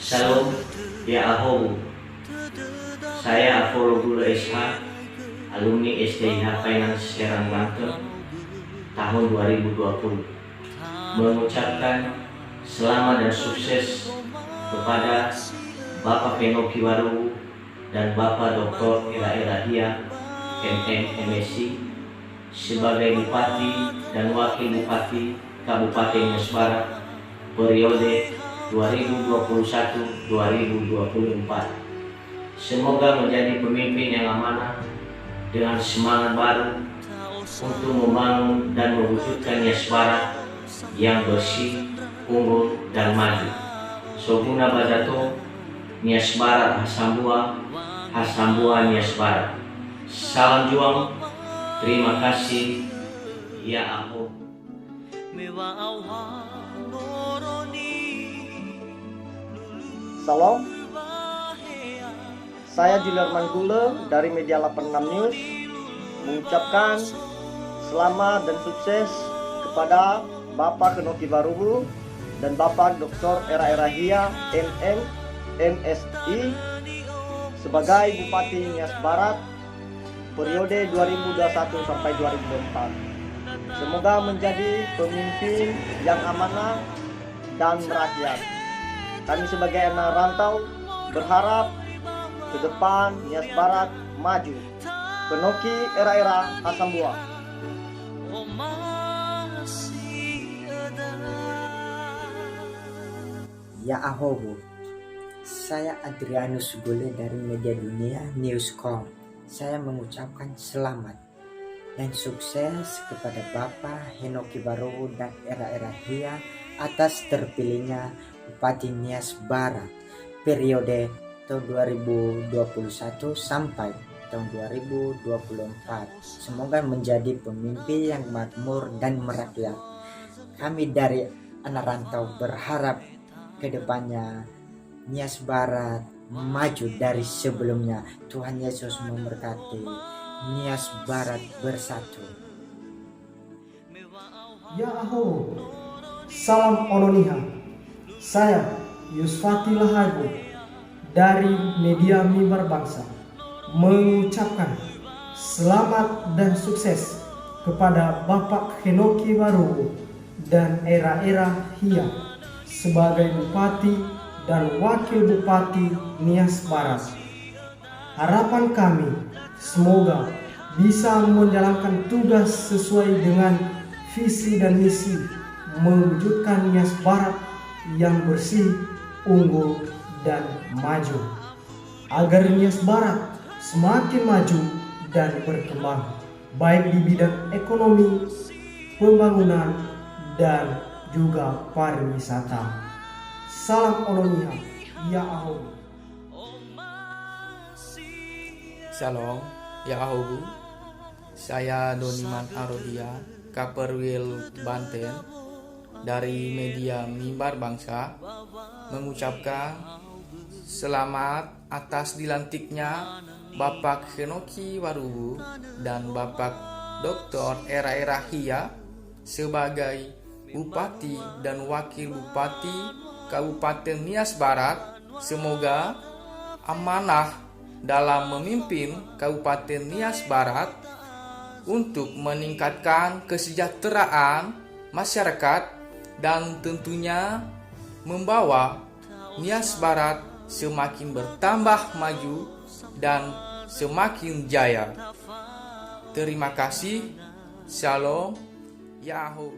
Shalom, ya Ahom. Saya Afologula SH, alumni STIH Finance Serang Banten tahun 2020. Mengucapkan selamat dan sukses kepada Bapak Fenoki Waru dan Bapak Dr. Era Hia MM MSc sebagai Bupati dan Wakil Bupati Kabupaten Nias Barat periode 2021-2024. Semoga menjadi pemimpin yang amanah dengan semangat baru untuk membangun dan mewujudkan Nias Barat yang bersih, unggul, dan maju. Soguna Bajato, Nias Barat Hasambua, Hasambua Nias Barat. Salam juang, terima kasih, ya Aho. Salam, saya Julian Manggule dari Media 86 News mengucapkan selamat dan sukses kepada Bapak Fenoki Waru dan Bapak Dr. Era Hia MM MSI sebagai Bupati Nias Barat periode 2021 sampai 2024. Semoga menjadi pemimpin yang amanah dan merakyat. Kami sebagai anak rantau berharap ke depan Nias Barat maju. Fenoki Era Hasambua. Ya Ahobu, saya Adrianus Gule dari Media Dunia Newscom. Saya mengucapkan selamat dan sukses kepada Bapak Fenoki Waru dan Era Hia atas terpilihnya Bupati Nias Barat periode tahun 2021 sampai tahun 2024. Semoga menjadi pemimpin yang makmur dan merakyat. Kami dari anak rantau berharap kedepannya Nias Barat maju dari sebelumnya. Tuhan Yesus memberkati. Nias Barat bersatu. Ya Aho, salam ononiha. Saya Yusfati Lahagu dari Media Mimbar Bangsa mengucapkan selamat dan sukses kepada Bapak Fenoki Waru dan Era Hia sebagai Bupati dan Wakil Bupati Nias Barat. Harapan kami semoga bisa menjalankan tugas sesuai dengan visi dan misi mewujudkan Nias Barat yang bersih, unggul, dan maju, agar Nias Barat semakin maju dan berkembang baik di bidang ekonomi, pembangunan, dan juga pariwisata. Salam Olonia, ya Aho. Shalom, ya Ahobu. Saya Doniman Arodia, Kaperwil Banten dari Media Mimbar Bangsa mengucapkan selamat atas dilantiknya Bapak Fenoki Waru dan Bapak Dr. Era Hia sebagai Bupati dan Wakil Bupati Kabupaten Nias Barat. Semoga amanah dalam memimpin Kabupaten Nias Barat untuk meningkatkan kesejahteraan masyarakat dan tentunya membawa Nias Barat semakin bertambah maju dan semakin jaya. Terima kasih. Shalom. Yahoo.